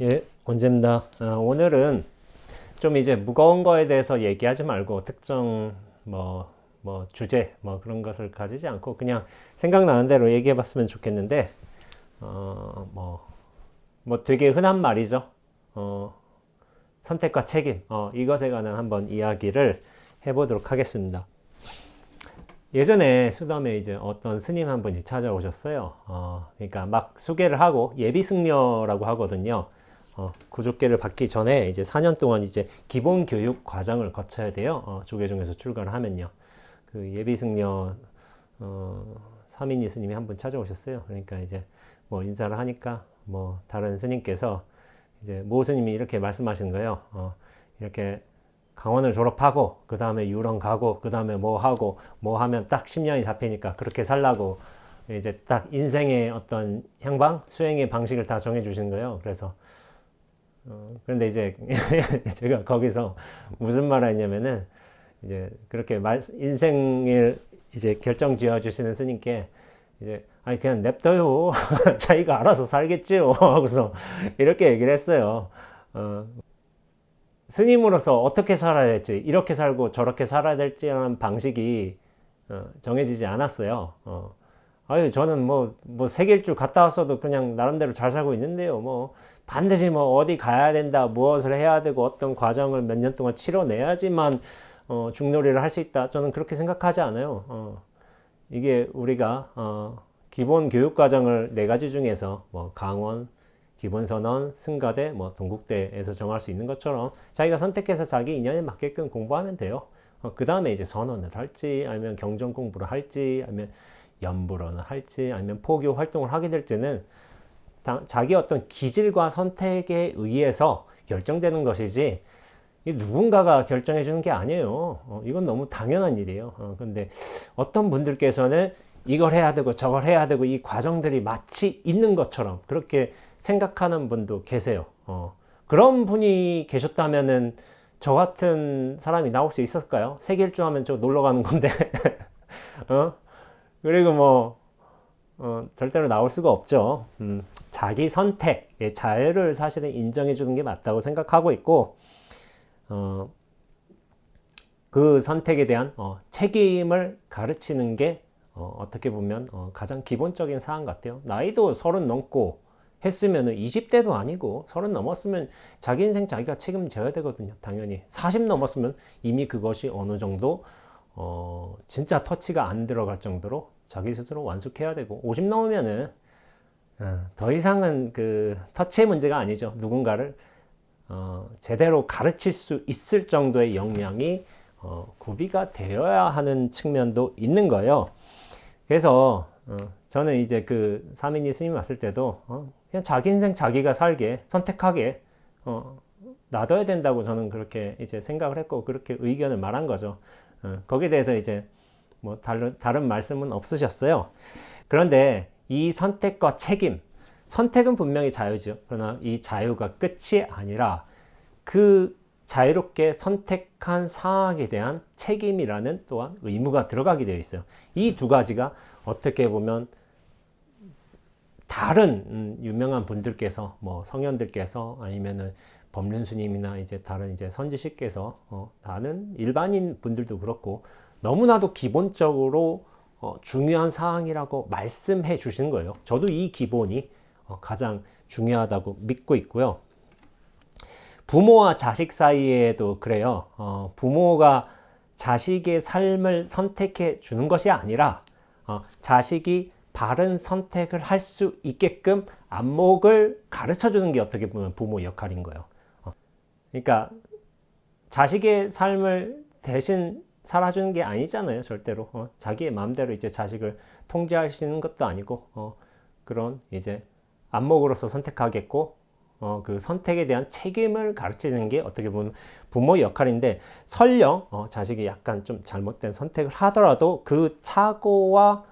예, 원재입니다. 오늘은 좀 이제 무거운 거에 대해서 얘기하지 말고 특정 주제 그런 것을 가지지 않고 그냥 생각나는 대로 얘기해 봤으면 좋겠는데, 어, 뭐, 되게 흔한 말이죠. 선택과 책임. 이것에 관한 한번 이야기를 해보도록 하겠습니다. 예전에 수담에 이제 어떤 스님 한 분이 찾아오셨어요. 그러니까 막 수계를 하고 예비승려라고 하거든요. 구족계를 받기 전에 이제 4년 동안 이제 기본 교육 과정을 거쳐야 돼요. 조계종에서 출가를 하면요. 그 예비승려 사민이 스님이 한 분 찾아오셨어요. 그러니까 이제 뭐 인사를 하니까 뭐 다른 스님께서 이제 모 스님이 이렇게 말씀하시는 거예요. 이렇게 강원을 졸업하고 그 다음에 유럽 가고 그 다음에 뭐 하고 뭐 하면 딱 10년이 잡히니까 그렇게 살라고 이제 딱 인생의 어떤 향방, 수행의 방식을 다 정해 주시는 거예요. 그래서 그런데 이제 제가 거기서 무슨 말을 했냐면은 이제 그렇게 인생을 이제 결정 지어 주시는 스님께 이제 아니 그냥 냅둬요. 자기가 알아서 살겠지요. 그래서 이렇게 얘기를 했어요. 스님으로서 어떻게 살아야 될지, 이렇게 살고 저렇게 살아야 될지라는 방식이 정해지지 않았어요. 아유, 저는 세계일주 갔다 왔어도 그냥 나름대로 잘 살고 있는데요. 반드시 어디 가야 된다, 무엇을 해야 되고 어떤 과정을 몇 년 동안 치러내야지만 중놀이를 할 수 있다. 저는 그렇게 생각하지 않아요. 이게 우리가 기본 교육 과정을 네 가지 중에서 강원, 기본선언, 승가대, 동국대에서 정할 수 있는 것처럼 자기가 선택해서 자기 인연에 맞게끔 공부하면 돼요. 그 다음에 이제 선언을 할지, 아니면 경전 공부를 할지, 아니면 연불언을 할지, 아니면 포교 활동을 하게 될지는 자기 어떤 기질과 선택에 의해서 결정되는 것이지, 누군가가 결정해 주는 게 아니에요. 이건 너무 당연한 일이에요. 근데 어떤 분들께서는 이걸 해야 되고 저걸 해야 되고 이 과정들이 마치 있는 것처럼 그렇게 생각하는 분도 계세요. 그런 분이 계셨다면은 저 같은 사람이 나올 수 있었을까요? 세계일주 하면 저 놀러 가는 건데. 그리고 절대로 나올 수가 없죠. 자기 선택의 자유를 사실은 인정해 주는 게 맞다고 생각하고 있고, 그 선택에 대한 책임을 가르치는 게 어떻게 보면 가장 기본적인 사항 같아요. 나이도 30 넘고 했으면 20대도 아니고 30 넘었으면 자기 인생 자기가 책임져야 되거든요. 당연히 40 넘었으면 이미 그것이 어느 정도 진짜 터치가 안 들어갈 정도로 자기 스스로 완숙해야 되고, 50 넘으면은 더 이상은 그 터치의 문제가 아니죠. 누군가를 제대로 가르칠 수 있을 정도의 역량이 구비가 되어야 하는 측면도 있는 거예요. 그래서 저는 이제 그 사민이 스님 왔을 때도 그냥 자기 인생 자기가 살게 선택하게 놔둬야 된다고 저는 그렇게 이제 생각을 했고, 그렇게 의견을 말한 거죠. 거기에 대해서 이제 다른 말씀은 없으셨어요. 그런데 이 선택과 책임, 선택은 분명히 자유죠. 그러나 이 자유가 끝이 아니라 그 자유롭게 선택한 사항에 대한 책임이라는 또한 의무가 들어가게 되어 있어요. 이 두 가지가 어떻게 보면 다른 유명한 분들께서 성현들께서 아니면은 법륜스님이나 이제 다른 이제 선지식께서 다른 일반인 분들도 그렇고 너무나도 기본적으로 중요한 사항이라고 말씀해 주시는 거예요. 저도 이 기본이 가장 중요하다고 믿고 있고요. 부모와 자식 사이에도 그래요. 부모가 자식의 삶을 선택해 주는 것이 아니라 자식이 바른 선택을 할 수 있게끔 안목을 가르쳐 주는 게 어떻게 보면 부모 역할인 거예요. 그러니까 자식의 삶을 대신 살아주는 게 아니잖아요, 절대로. 자기의 마음대로 이제 자식을 통제할 수 있는 것도 아니고, 그런 이제 안목으로서 선택하겠고, 그 선택에 대한 책임을 가르치는 게 어떻게 보면 부모의 역할인데, 설령 자식이 약간 좀 잘못된 선택을 하더라도 그 착오와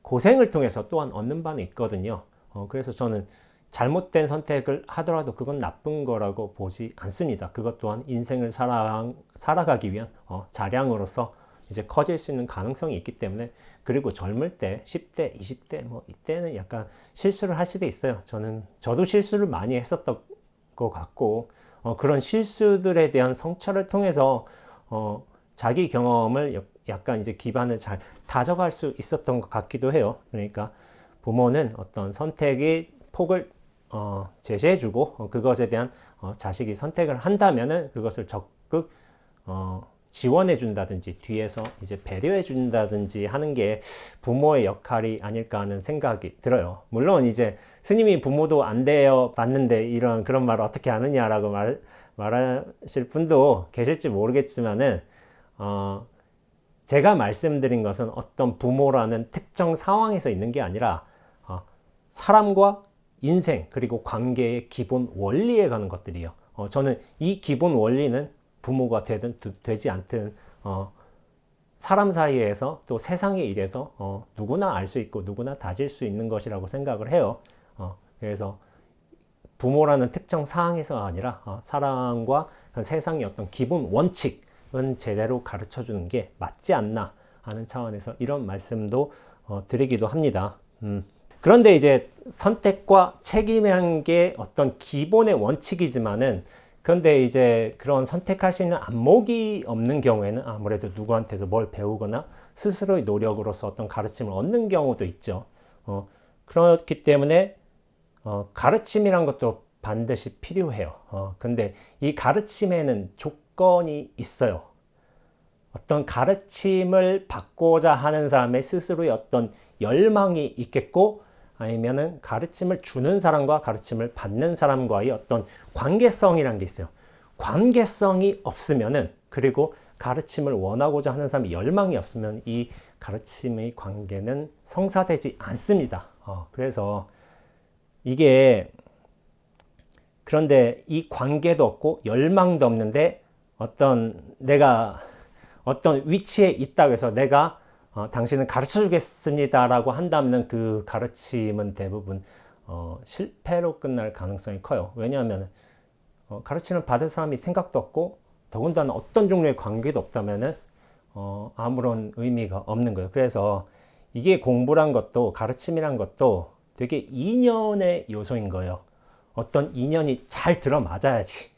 고생을 통해서 또한 얻는 바는 있거든요. 그래서 저는 잘못된 선택을 하더라도 그건 나쁜 거라고 보지 않습니다. 그것 또한 인생을 살아가기 위한 자량으로서 이제 커질 수 있는 가능성이 있기 때문에, 그리고 젊을 때 10대, 20대 뭐 이때는 약간 실수를 할 수도 있어요. 저도 실수를 많이 했었던 것 같고, 그런 실수들에 대한 성찰을 통해서 자기 경험을 약간 이제 기반을 잘 다져갈 수 있었던 것 같기도 해요. 그러니까 부모는 어떤 선택의 폭을 제시해주고, 그것에 대한 자식이 선택을 한다면은 그것을 적극 지원해 준다든지 뒤에서 이제 배려해 준다든지 하는 게 부모의 역할이 아닐까 하는 생각이 들어요. 물론 이제 스님이 부모도 안 되어 봤는데 이런 그런 말을 어떻게 하느냐라고 말하실 분도 계실지 모르겠지만은 제가 말씀드린 것은 어떤 부모라는 특정 상황에서 있는 게 아니라 사람과 인생 그리고 관계의 기본 원리에 가는 것들이에요. 저는 이 기본 원리는 부모가 되든 되지 않든 사람 사이에서 또 세상의 일에서 누구나 알 수 있고 누구나 다질 수 있는 것이라고 생각을 해요. 그래서 부모라는 특정 상황에서 아니라 사람과 세상의 어떤 기본 원칙은 제대로 가르쳐 주는 게 맞지 않나 하는 차원에서 이런 말씀도 드리기도 합니다. 그런데 이제 선택과 책임이라는 게 어떤 기본의 원칙이지만은, 그런데 이제 그런 선택할 수 있는 안목이 없는 경우에는 아무래도 누구한테서 뭘 배우거나 스스로의 노력으로서 어떤 가르침을 얻는 경우도 있죠. 그렇기 때문에 가르침이란 것도 반드시 필요해요. 근데 이 가르침에는 조건이 있어요. 어떤 가르침을 받고자 하는 사람의 스스로의 어떤 열망이 있겠고, 아니면은 가르침을 주는 사람과 가르침을 받는 사람과의 어떤 관계성이란 게 있어요. 관계성이 없으면은, 그리고 가르침을 원하고자 하는 사람이 열망이 없으면 이 가르침의 관계는 성사되지 않습니다. 그래서 이게, 그런데 이 관계도 없고 열망도 없는데 내가 어떤 위치에 있다고 해서 내가 당신은 가르쳐 주겠습니다 라고 한다면 그 가르침은 대부분 실패로 끝날 가능성이 커요. 왜냐하면 가르침을 받을 사람이 생각도 없고 더군다나 어떤 종류의 관계도 없다면 아무런 의미가 없는 거예요. 그래서 이게 공부란 것도 가르침이란 것도 되게 인연의 요소인 거예요. 어떤 인연이 잘 들어맞아야지.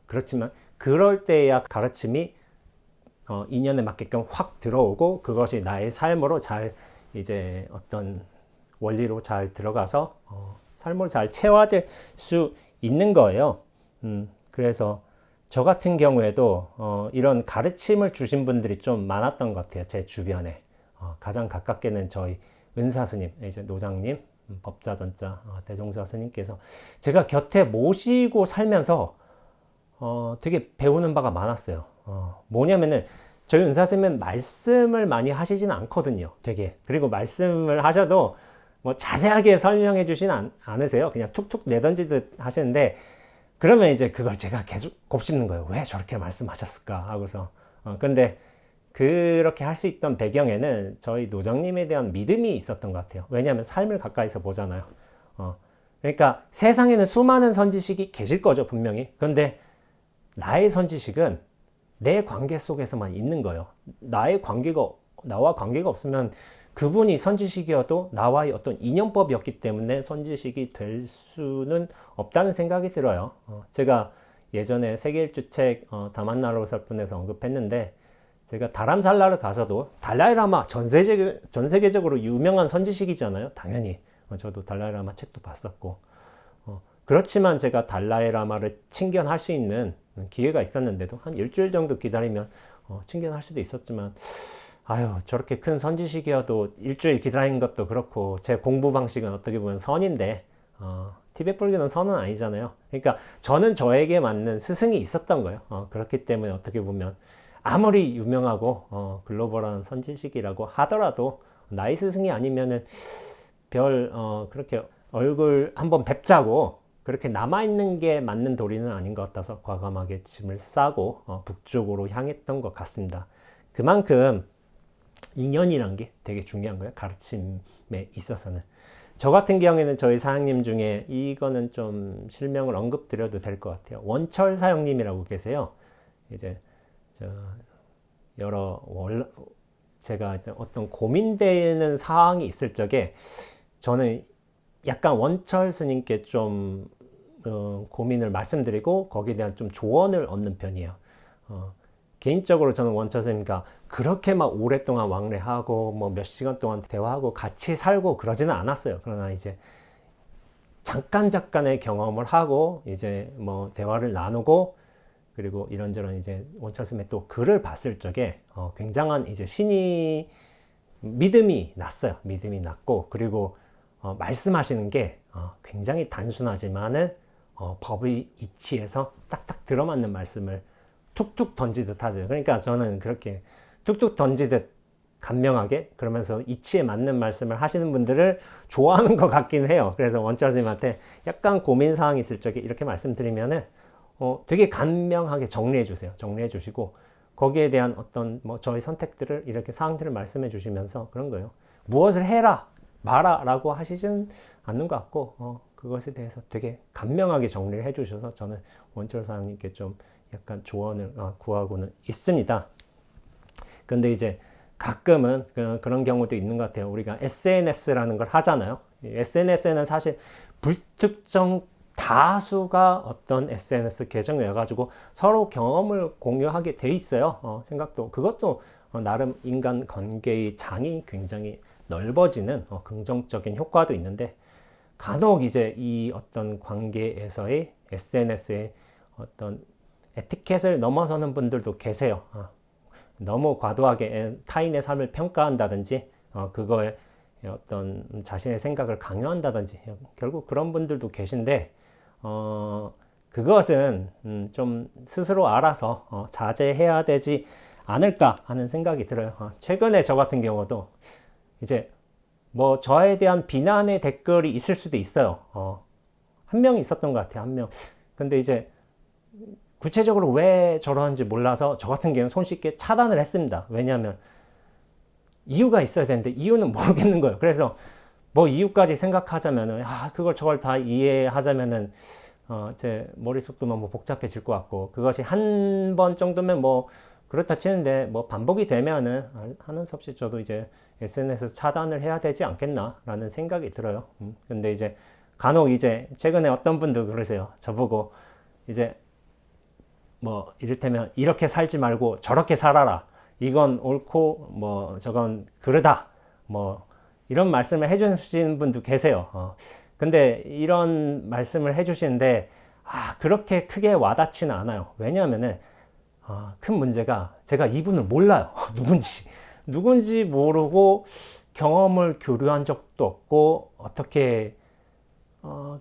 그렇지만 그럴 때야 가르침이 인연에 맞게끔 확 들어오고 그것이 나의 삶으로 잘 이제 어떤 원리로 잘 들어가서 삶으로 잘 체화될 수 있는 거예요. 그래서 저 같은 경우에도 이런 가르침을 주신 분들이 좀 많았던 것 같아요. 제 주변에. 가장 가깝게는 저희 은사 스님, 이제 노장님, 법자전자 대종사 스님께서 제가 곁에 모시고 살면서 되게 배우는 바가 많았어요. 뭐냐면은 저희 은사 스님은 말씀을 많이 하시지는 않거든요. 되게. 그리고 말씀을 하셔도 뭐 자세하게 설명해 주진 않으세요. 그냥 툭툭 내던지듯 하시는데, 그러면 이제 그걸 제가 계속 곱씹는 거예요. 왜 저렇게 말씀하셨을까 하고서. 근데 그렇게 할 수 있던 배경에는 저희 노장님에 대한 믿음이 있었던 것 같아요. 왜냐하면 삶을 가까이서 보잖아요. 그러니까 세상에는 수많은 선지식이 계실 거죠, 분명히. 그런데 나의 선지식은 내 관계 속에서만 있는 거예요. 나와 관계가 없으면 그분이 선지식이어도 나와의 어떤 인연법이었기 때문에 선지식이 될 수는 없다는 생각이 들어요. 제가 예전에 세계일주책 다만나로설분에서 언급했는데, 제가 다람살라를 가서도 달라이라마 전 세계적으로 유명한 선지식이잖아요. 당연히 저도 달라이라마 책도 봤었고, 그렇지만 제가 달라이라마를 친견할 수 있는 기회가 있었는데도 한 일주일 정도 기다리면 친견할 수도 있었지만, 저렇게 큰 선지식이어도 일주일 기다리는 것도 그렇고, 제 공부 방식은 어떻게 보면 선인데 티베트 불교는 선은 아니잖아요. 그러니까 저는 저에게 맞는 스승이 있었던 거예요. 그렇기 때문에 어떻게 보면 아무리 유명하고 글로벌한 선지식이라고 하더라도 나의 스승이 아니면은 그렇게 얼굴 한번 뵙자고 그렇게 남아있는 게 맞는 도리는 아닌 것 같아서 과감하게 짐을 싸고 북쪽으로 향했던 것 같습니다. 그만큼 인연이란 게 되게 중요한 거예요. 가르침에 있어서는. 저 같은 경우에는 저희 사장님 중에 이거는 좀 실명을 언급드려도 될 것 같아요. 원철 사형님이라고 계세요. 이제 제가 어떤 고민되는 사항이 있을 적에 저는 약간 원철 스님께 좀 고민을 말씀드리고 거기에 대한 좀 조언을 얻는 편이에요. 개인적으로 저는 원철 스님과 그렇게 막 오랫동안 왕래하고 뭐 몇 시간 동안 대화하고 같이 살고 그러지는 않았어요. 그러나 이제 잠깐의 경험을 하고 이제 뭐 대화를 나누고 그리고 이런저런 이제 원철 스님의 또 글을 봤을 적에 굉장한 이제 믿음이 났어요. 믿음이 났고 그리고 말씀하시는 게 굉장히 단순하지만은 법의 이치에서 딱딱 들어맞는 말씀을 툭툭 던지듯 하죠. 그러니까 저는 그렇게 툭툭 던지듯 간명하게 그러면서 이치에 맞는 말씀을 하시는 분들을 좋아하는 것 같긴 해요. 그래서 원철 스님한테 약간 고민사항이 있을 적에 이렇게 말씀드리면은 되게 간명하게 정리해 주세요. 정리해 주시고 거기에 대한 어떤 뭐 저희 선택들을 이렇게 사항들을 말씀해 주시면서 그런 거예요. 무엇을 해라 마라 라고 하시진 않는 것 같고 그것에 대해서 되게 간명하게 정리를 해 주셔서 저는 원철 사장님께 좀 약간 조언을 구하고는 있습니다. 근데 이제 가끔은 그런 경우도 있는 것 같아요. 우리가 SNS라는 걸 하잖아요. SNS에는 사실 불특정 다수가 어떤 SNS 계정을 가지고 서로 경험을 공유하게 돼 있어요. 생각도 그것도 나름 인간 관계의 장이 굉장히 넓어지는 긍정적인 효과도 있는데 간혹 이제 이 어떤 관계에서의 SNS의 어떤 에티켓을 넘어서는 분들도 계세요. 너무 과도하게 타인의 삶을 평가한다든지 그거에 어떤 자신의 생각을 강요한다든지 결국 그런 분들도 계신데 그것은 좀 스스로 알아서 자제해야 되지 않을까 하는 생각이 들어요. 최근에 저 같은 경우도 이제 뭐 저에 대한 비난의 댓글이 있을 수도 있어요. 한 명이 있었던 것 같아요. 한 명. 근데 이제 구체적으로 왜 저러는지 몰라서 저 같은 경우는 손쉽게 차단을 했습니다. 왜냐하면 이유가 있어야 되는데 이유는 모르겠는 거예요. 그래서 뭐 이유까지 생각하자면은 그걸 저걸 다 이해하자면은 제 머릿속도 너무 복잡해질 것 같고 그것이 한 번 정도면 뭐 그렇다 치는데 뭐 반복이 되면은 하는 수 없이 저도 이제 SNS에서 차단을 해야 되지 않겠나라는 생각이 들어요. 근데 이제 간혹 이제 최근에 어떤 분들 그러세요. 저보고 이제 뭐 이를테면 이렇게 살지 말고 저렇게 살아라. 이건 옳고 뭐 저건 그르다. 뭐 이런 말씀을 해주시는 분도 계세요. 근데 이런 말씀을 해주시는데 그렇게 크게 와닿지는 않아요. 왜냐하면은 큰 문제가 제가 이분을 몰라요. 누군지 모르고 경험을 교류한 적도 없고 어떻게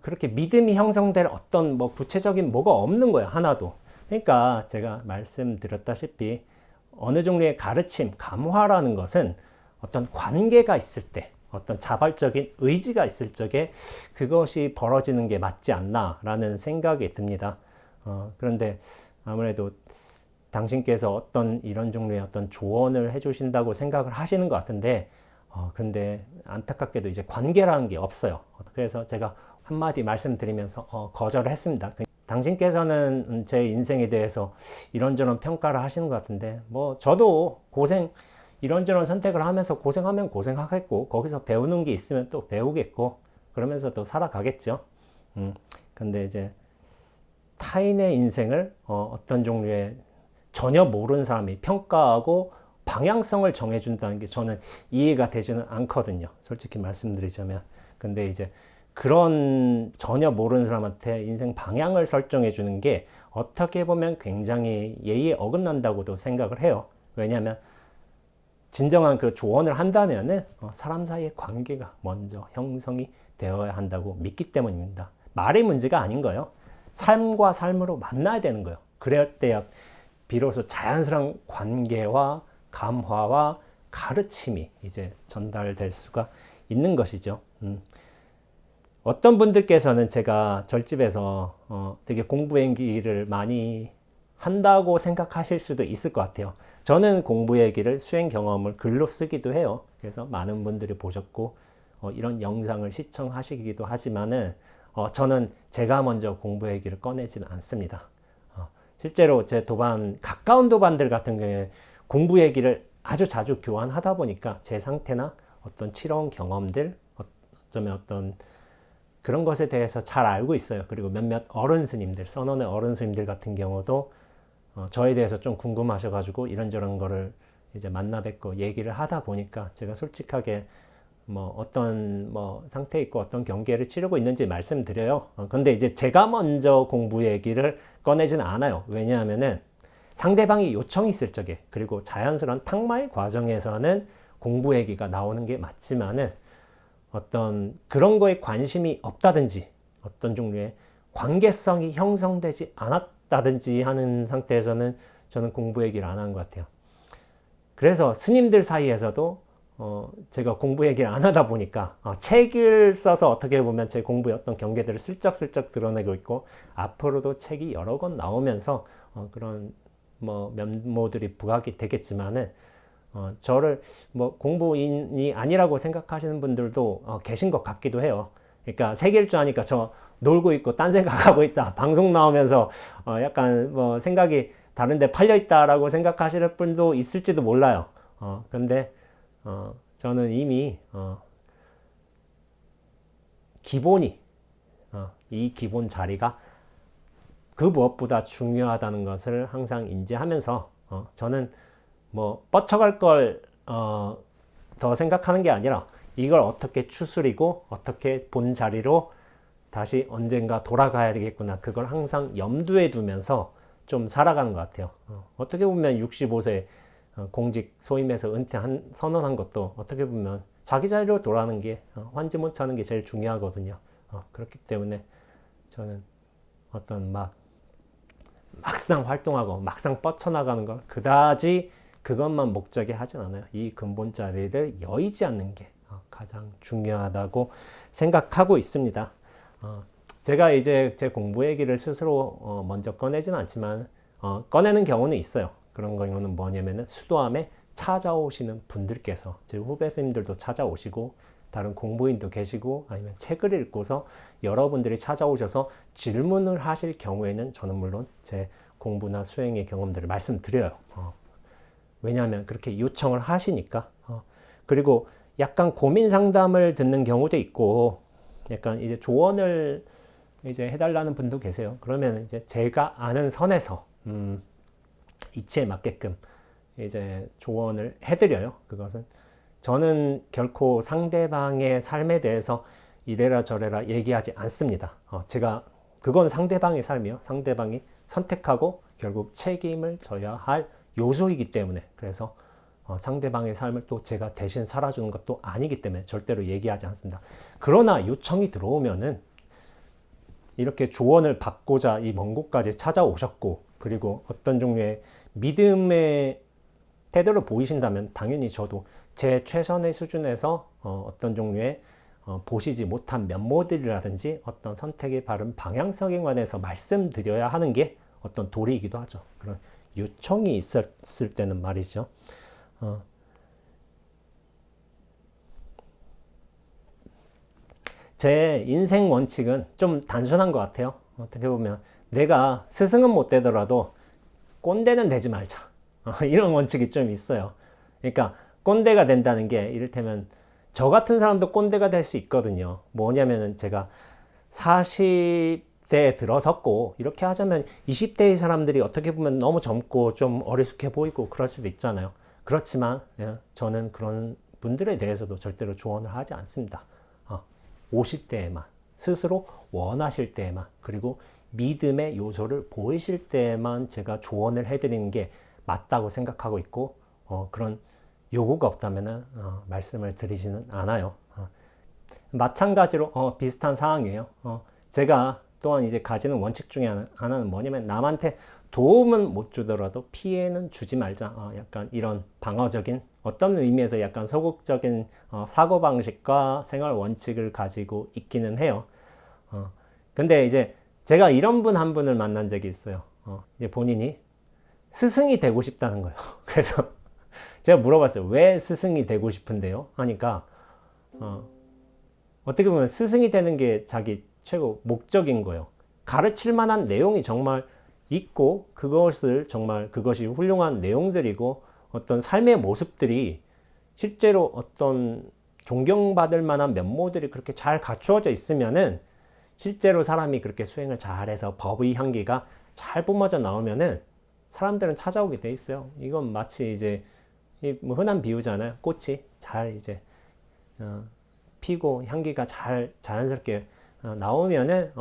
그렇게 믿음이 형성될 어떤 뭐 구체적인 뭐가 없는 거예요. 하나도. 그러니까 제가 말씀드렸다시피 어느 종류의 가르침, 감화라는 것은 어떤 관계가 있을 때 어떤 자발적인 의지가 있을 적에 그것이 벌어지는 게 맞지 않나라는 생각이 듭니다. 그런데 아무래도 당신께서 어떤 이런 종류의 어떤 조언을 해주신다고 생각을 하시는 것 같은데 근데 안타깝게도 이제 관계라는 게 없어요. 그래서 제가 한마디 말씀드리면서 거절을 했습니다. 당신께서는 제 인생에 대해서 이런저런 평가를 하시는 것 같은데 뭐 저도 이런저런 선택을 하면서 고생하면 고생하겠고 거기서 배우는 게 있으면 또 배우겠고 그러면서 또 살아가겠죠. 근데 이제 타인의 인생을 어떤 종류의 전혀 모르는 사람이 평가하고 방향성을 정해준다는 게 저는 이해가 되지는 않거든요. 솔직히 말씀드리자면. 근데 이제 그런 전혀 모르는 사람한테 인생 방향을 설정해 주는 게 어떻게 보면 굉장히 예의에 어긋난다고도 생각을 해요. 왜냐하면 진정한 그 조언을 한다면은 사람 사이의 관계가 먼저 형성이 되어야 한다고 믿기 때문입니다. 말의 문제가 아닌 거예요. 삶과 삶으로 만나야 되는 거예요. 그럴 때야 비로소 자연스러운 관계와 감화와 가르침이 이제 전달될 수가 있는 것이죠. 어떤 분들께서는 제가 절집에서 되게 공부행기를 많이 한다고 생각하실 수도 있을 것 같아요. 저는 공부 얘기를 수행 경험을 글로 쓰기도 해요. 그래서 많은 분들이 보셨고 이런 영상을 시청하시기도 하지만은 저는 제가 먼저 공부 얘기를 꺼내지는 않습니다. 실제로 제 가까운 도반들 같은 경우에 공부 얘기를 아주 자주 교환하다 보니까 제 상태나 어떤 치러온 경험들, 어쩌면 어떤 그런 것에 대해서 잘 알고 있어요. 그리고 몇몇 어른 스님들, 선원의 어른 스님들 같은 경우도 저에 대해서 좀 궁금하셔가지고 이런저런 거를 이제 만나 뵙고 얘기를 하다 보니까 제가 솔직하게 뭐 어떤 뭐 상태에 있고 어떤 경계를 치르고 있는지 말씀드려요. 근데 이제 제가 먼저 공부 얘기를 꺼내지는 않아요. 왜냐하면은 상대방이 요청이 있을 적에, 그리고 자연스러운 탁마의 과정에서는 공부 얘기가 나오는 게 맞지만은 어떤 그런 거에 관심이 없다든지 어떤 종류의 관계성이 형성되지 않았다든지 하는 상태에서는 저는 공부 얘기를 안 하는 것 같아요. 그래서 스님들 사이에서도 제가 공부 얘기를 안 하다 보니까 책을 써서 어떻게 보면 제 공부의 어떤 경계들을 슬쩍슬쩍 드러내고 있고, 앞으로도 책이 여러 권 나오면서 그런 뭐 면모들이 부각이 되겠지만은 저를 뭐 공부인이 아니라고 생각하시는 분들도 계신 것 같기도 해요. 그러니까 세계일주 하니까 저 놀고 있고 딴 생각하고 있다, 방송 나오면서 약간 뭐 생각이 다른데 팔려 있다라고 생각하시는 분도 있을지도 몰라요. 근데 저는 이미 기본이 이 기본 자리가 그 무엇보다 중요하다는 것을 항상 인지하면서 저는 뭐 뻗쳐갈 걸 더 생각하는 게 아니라 이걸 어떻게 추스리고 어떻게 본 자리로 다시 언젠가 돌아가야 되겠구나, 그걸 항상 염두에 두면서 좀 살아가는 것 같아요. 어떻게 보면 65세 공직 소임해서 선언한 것도 어떻게 보면 자기 자리로 돌아가는 게 환지 못 차는 게 제일 중요하거든요. 그렇기 때문에 저는 어떤 막상 활동하고 막상 뻗쳐나가는 걸 그다지 그것만 목적이 하진 않아요. 이 근본 자리를 여의지 않는 게 가장 중요하다고 생각하고 있습니다. 제가 이제 제 공부 얘기를 스스로 먼저 꺼내지는 않지만 꺼내는 경우는 있어요. 그런 경우는 뭐냐면은 수도암에 찾아오시는 분들께서, 제 후배 스님들도 찾아오시고 다른 공부인도 계시고 아니면 책을 읽고서 여러분들이 찾아오셔서 질문을 하실 경우에는 저는 물론 제 공부나 수행의 경험들을 말씀드려요. 왜냐하면 그렇게 요청을 하시니까. 그리고 약간 고민 상담을 듣는 경우도 있고 약간 이제 조언을 이제 해달라는 분도 계세요. 그러면 이제 제가 아는 선에서 이치에 맞게끔 이제 조언을 해드려요. 그것은 저는 결코 상대방의 삶에 대해서 이래라 저래라 얘기하지 않습니다. 제가 그건 상대방의 삶이요. 상대방이 선택하고 결국 책임을 져야 할 요소이기 때문에, 그래서 상대방의 삶을 또 제가 대신 살아주는 것도 아니기 때문에 절대로 얘기하지 않습니다. 그러나 요청이 들어오면은 이렇게 조언을 받고자 이 먼 곳까지 찾아오셨고, 그리고 어떤 종류의 믿음의 태도를 보이신다면 당연히 저도 제 최선의 수준에서 어떤 종류의 보시지 못한 면모들이라든지 어떤 선택의 바른 방향성에 관해서 말씀드려야 하는 게 어떤 도리이기도 하죠. 그런 요청이 있었을 때는 말이죠. 제 인생 원칙은 좀 단순한 것 같아요. 어떻게 보면 내가 스승은 못 되더라도 꼰대는 되지 말자. 이런 원칙이 좀 있어요. 그러니까 꼰대가 된다는 게 이를테면 저 같은 사람도 꼰대가 될 수 있거든요. 뭐냐면은 제가 40대에 들어섰고, 이렇게 하자면 20대의 사람들이 어떻게 보면 너무 젊고 좀 어리숙해 보이고 그럴 수도 있잖아요. 그렇지만 저는 그런 분들에 대해서도 절대로 조언을 하지 않습니다. 오실 때에만, 스스로 원하실 때에만, 그리고 믿음의 요소를 보이실 때에만 제가 조언을 해드리는 게 맞다고 생각하고 있고, 그런 요구가 없다면 말씀을 드리지는 않아요. 마찬가지로 비슷한 상황이에요. 제가 또한 이제 가지는 원칙 중에 하나는 뭐냐면, 남한테 도움은 못 주더라도 피해는 주지 말자. 약간 이런 방어적인, 어떤 의미에서 약간 소극적인 사고방식과 생활 원칙을 가지고 있기는 해요. 근데 이제 제가 이런 분 한 분을 만난 적이 있어요. 이제 본인이 스승이 되고 싶다는 거예요. 그래서 제가 물어봤어요. 왜 스승이 되고 싶은데요? 하니까 어떻게 보면 스승이 되는 게 자기 최고 목적인 거예요. 가르칠 만한 내용이 정말 있고, 그것이 훌륭한 내용들이고 어떤 삶의 모습들이 실제로 어떤 존경받을 만한 면모들이 그렇게 잘 갖추어져 있으면은 실제로 사람이 그렇게 수행을 잘해서 법의 향기가 잘 뿜어져 나오면은 사람들은 찾아오게 돼 있어요. 이건 마치 이제 뭐 흔한 비유잖아요. 꽃이 잘 이제 피고 향기가 잘 자연스럽게 나오면은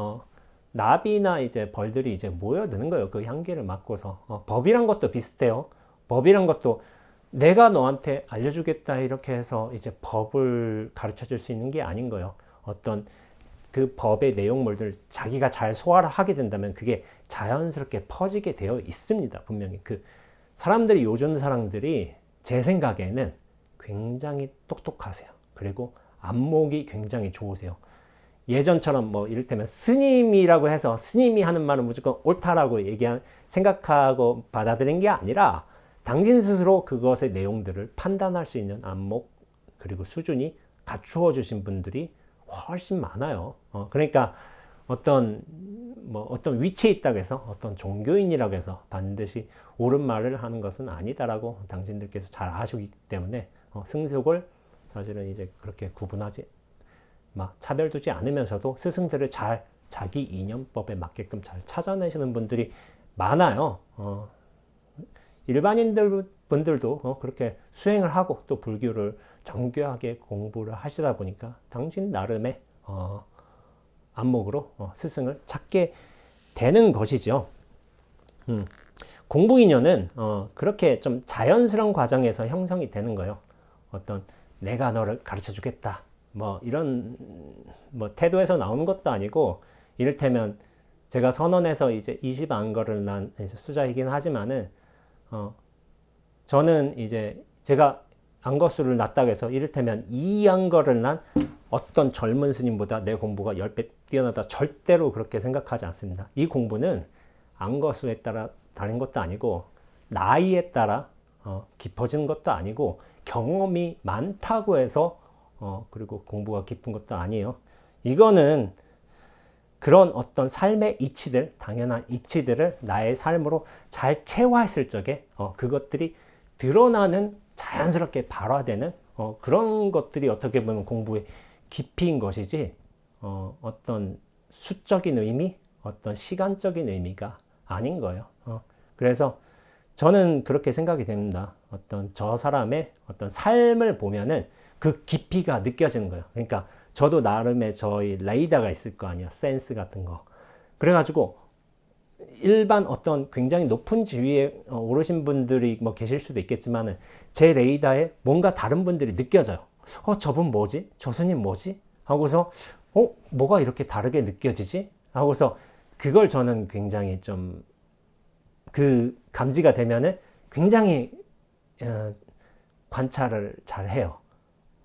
나비나 이제 벌들이 이제 모여드는 거예요. 그 향기를 맡고서. 법이란 것도 비슷해요. 법이란 것도 내가 너한테 알려주겠다 이렇게 해서 이제 법을 가르쳐 줄 수 있는 게 아닌 거예요. 어떤 그 법의 내용물들 자기가 잘 소화를 하게 된다면 그게 자연스럽게 퍼지게 되어 있습니다. 분명히 그 사람들이 요즘 사람들이 제 생각에는 굉장히 똑똑하세요. 그리고 안목이 굉장히 좋으세요. 예전처럼 뭐 이를테면 스님이라고 해서 스님이 하는 말은 무조건 옳다라고 생각하고 받아들인 게 아니라 당신 스스로 그것의 내용들을 판단할 수 있는 안목 그리고 수준이 갖추어 주신 분들이 훨씬 많아요. 그러니까 어떤 위치에 있다고 해서 어떤 종교인이라고 해서 반드시 옳은 말을 하는 것은 아니다라고 당신들께서 잘 아시기 때문에 승속을 사실은 이제 그렇게 구분하지 막 차별 두지 않으면서도 스승들을 잘 자기 이념법에 맞게끔 잘 찾아내시는 분들이 많아요. 일반인들 분들도 그렇게 수행을 하고 또 불교를 정교하게 공부를 하시다 보니까 당신 나름의 안목으로 스승을 찾게 되는 것이죠. 공부 인연은 그렇게 좀 자연스러운 과정에서 형성이 되는 거예요. 어떤 내가 너를 가르쳐 주겠다 뭐 이런 뭐 태도에서 나오는 것도 아니고, 이를테면 제가 선언해서 이제 20안거를 난 수자이긴 하지만은 저는 이제 제가 안거수를 낮다고 해서 이를테면 2안거를 난 어떤 젊은 스님보다 내 공부가 10배 뛰어나다 절대로 그렇게 생각하지 않습니다. 이 공부는 안거수에 따라 다른 것도 아니고 나이에 따라 깊어지는 것도 아니고 경험이 많다고 해서 그리고 공부가 깊은 것도 아니에요. 이거는 그런 어떤 삶의 이치들, 당연한 이치들을 나의 삶으로 잘 체화했을 적에 그것들이 드러나는, 자연스럽게 발화되는 그런 것들이 어떻게 보면 공부의 깊이인 것이지 어떤 수적인 의미, 어떤 시간적인 의미가 아닌 거예요. 그래서 저는 그렇게 생각이 됩니다. 어떤 저 사람의 어떤 삶을 보면은 그 깊이가 느껴지는 거예요. 그러니까 저도 나름의 저희 레이더가 있을 거 아니에요. 센스 같은 거. 그래가지고 일반 어떤 굉장히 높은 지위에 오르신 분들이 뭐 계실 수도 있겠지만은 제 레이더에 뭔가 다른 분들이 느껴져요. 저분 뭐지? 저 스님 뭐지? 하고서 뭐가 이렇게 다르게 느껴지지? 하고서 그걸 저는 굉장히 좀 그 감지가 되면은 굉장히 관찰을 잘 해요.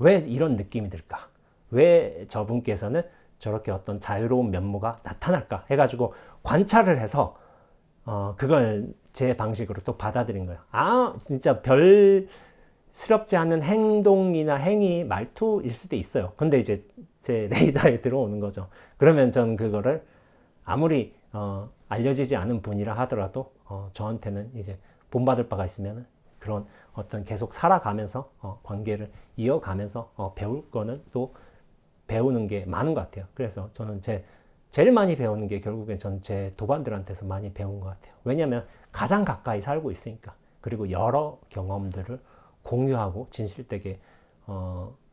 왜 이런 느낌이 들까? 왜 저분께서는 저렇게 어떤 자유로운 면모가 나타날까? 해가지고 관찰을 해서 그걸 제 방식으로 또 받아들인 거예요. 진짜 별스럽지 않은 행동이나 행위, 말투일 수도 있어요. 근데 이제 제 레이더에 들어오는 거죠. 그러면 저는 그거를 아무리 알려지지 않은 분이라 하더라도 저한테는 이제 본받을 바가 있으면 그런 어떤 계속 살아가면서 관계를 이어가면서 배울 거는 또 배우는 게 많은 것 같아요. 그래서 저는 제일 많이 배우는 게 결국엔 전 제 도반들한테서 많이 배운 것 같아요. 왜냐하면 가장 가까이 살고 있으니까. 그리고 여러 경험들을 공유하고 진실되게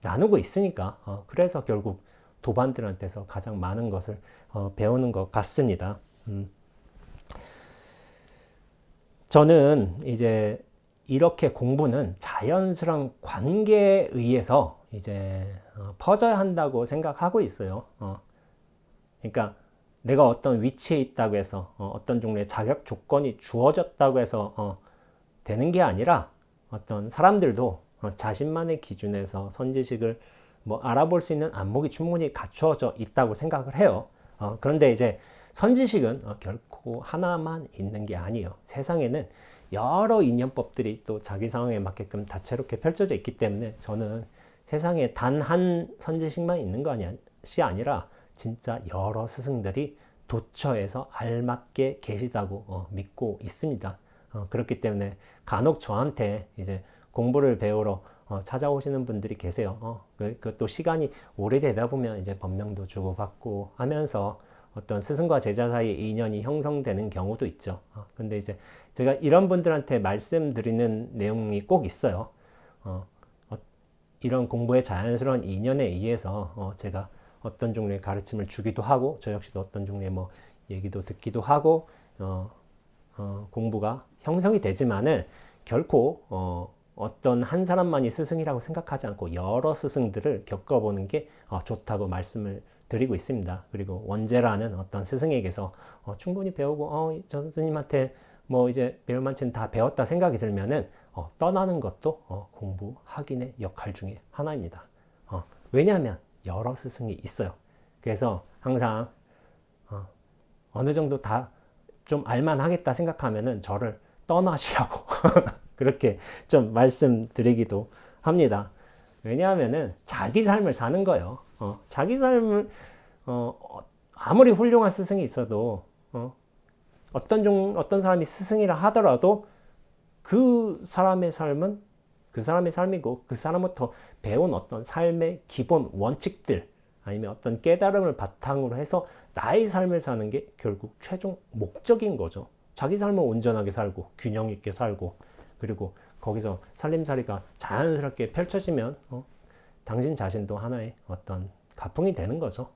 나누고 있으니까. 그래서 결국 도반들한테서 가장 많은 것을 배우는 것 같습니다. 저는 이제 이렇게 공부는 자연스러운 관계에 의해서 이제 퍼져야 한다고 생각하고 있어요. 그러니까 내가 어떤 위치에 있다고 해서 어떤 종류의 자격 조건이 주어졌다고 해서 되는 게 아니라 어떤 사람들도 자신만의 기준에서 선지식을 뭐 알아볼 수 있는 안목이 충분히 갖추어져 있다고 생각을 해요. 그런데 이제 선지식은 결코 하나만 있는 게 아니에요. 세상에는 여러 인연법들이 또 자기 상황에 맞게끔 다채롭게 펼쳐져 있기 때문에 저는 세상에 단 한 선지식만 있는 것이 아니라 진짜 여러 스승들이 도처에서 알맞게 계시다고 믿고 있습니다. 그렇기 때문에 간혹 저한테 이제 공부를 배우러 찾아오시는 분들이 계세요. 그것도 시간이 오래되다 보면 이제 법명도 주고받고 하면서 어떤 스승과 제자 사이의 인연이 형성되는 경우도 있죠. 근데 이제 제가 이런 분들한테 말씀드리는 내용이 꼭 있어요. 이런 공부의 자연스러운 인연에 의해서 제가 어떤 종류의 가르침을 주기도 하고 저 역시도 어떤 종류의 뭐 얘기도 듣기도 하고 공부가 형성이 되지만은 결코 어떤 한 사람만이 스승이라고 생각하지 않고 여러 스승들을 겪어보는 게 좋다고 말씀을 드리고 있습니다. 그리고 원재라는 어떤 스승에게서 충분히 배우고 저 스승님한테 뭐 이제 배울 만치는 다 배웠다 생각이 들면은 떠나는 것도 공부 확인의 역할 중에 하나입니다. 왜냐하면 여러 스승이 있어요. 그래서 항상 어느 정도 다 좀 알만하겠다 생각하면은 저를 떠나시라고 그렇게 좀 말씀드리기도 합니다. 왜냐하면은 자기 삶을 사는 거예요. 자기 삶을 아무리 훌륭한 스승이 있어도 어떤 사람이 스승이라 하더라도 그 사람의 삶은 그 사람의 삶이고 그 사람부터 배운 어떤 삶의 기본 원칙들 아니면 어떤 깨달음을 바탕으로 해서 나의 삶을 사는 게 결국 최종 목적인 거죠. 자기 삶을 온전하게 살고 균형 있게 살고 그리고 거기서 살림살이가 자연스럽게 펼쳐지면 당신 자신도 하나의 어떤 가풍이 되는 거죠.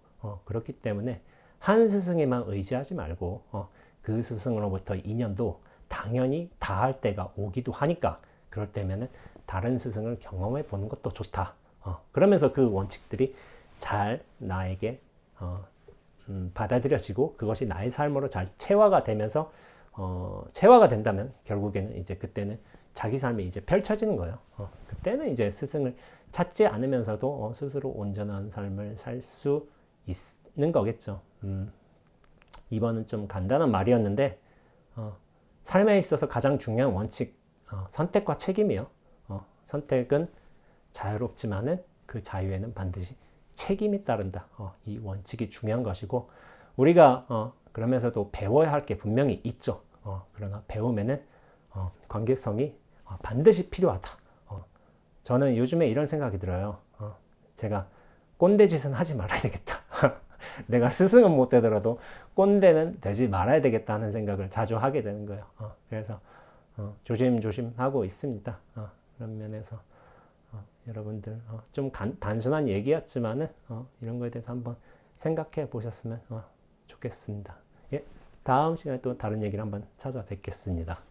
그렇기 때문에 한 스승에만 의지하지 말고 그 스승으로부터 인연도 당연히 다할 때가 오기도 하니까 그럴 때면은 다른 스승을 경험해 보는 것도 좋다. 그러면서 그 원칙들이 잘 나에게 받아들여지고 그것이 나의 삶으로 잘 체화가 되면서 체화가 된다면 결국에는 이제 그때는 자기 삶이 이제 펼쳐지는 거예요. 그때는 이제 스승을 찾지 않으면서도 스스로 온전한 삶을 살 수 있는 거겠죠. 이번은 좀 간단한 말이었는데 삶에 있어서 가장 중요한 원칙 선택과 책임이요. 선택은 자유롭지만은 그 자유에는 반드시 책임이 따른다. 이 원칙이 중요한 것이고 우리가 그러면서도 배워야 할 게 분명히 있죠. 그러나 배우면은 관계성이 반드시 필요하다. 저는 요즘에 이런 생각이 들어요. 제가 꼰대 짓은 하지 말아야 되겠다. 내가 스승은 못 되더라도 꼰대는 되지 말아야 되겠다 하는 생각을 자주 하게 되는 거예요. 그래서 조심조심 하고 있습니다. 그런 면에서 여러분들 좀 단순한 얘기였지만은 이런 거에 대해서 한번 생각해 보셨으면 좋겠습니다. 예, 다음 시간에 또 다른 얘기를 한번 찾아뵙겠습니다.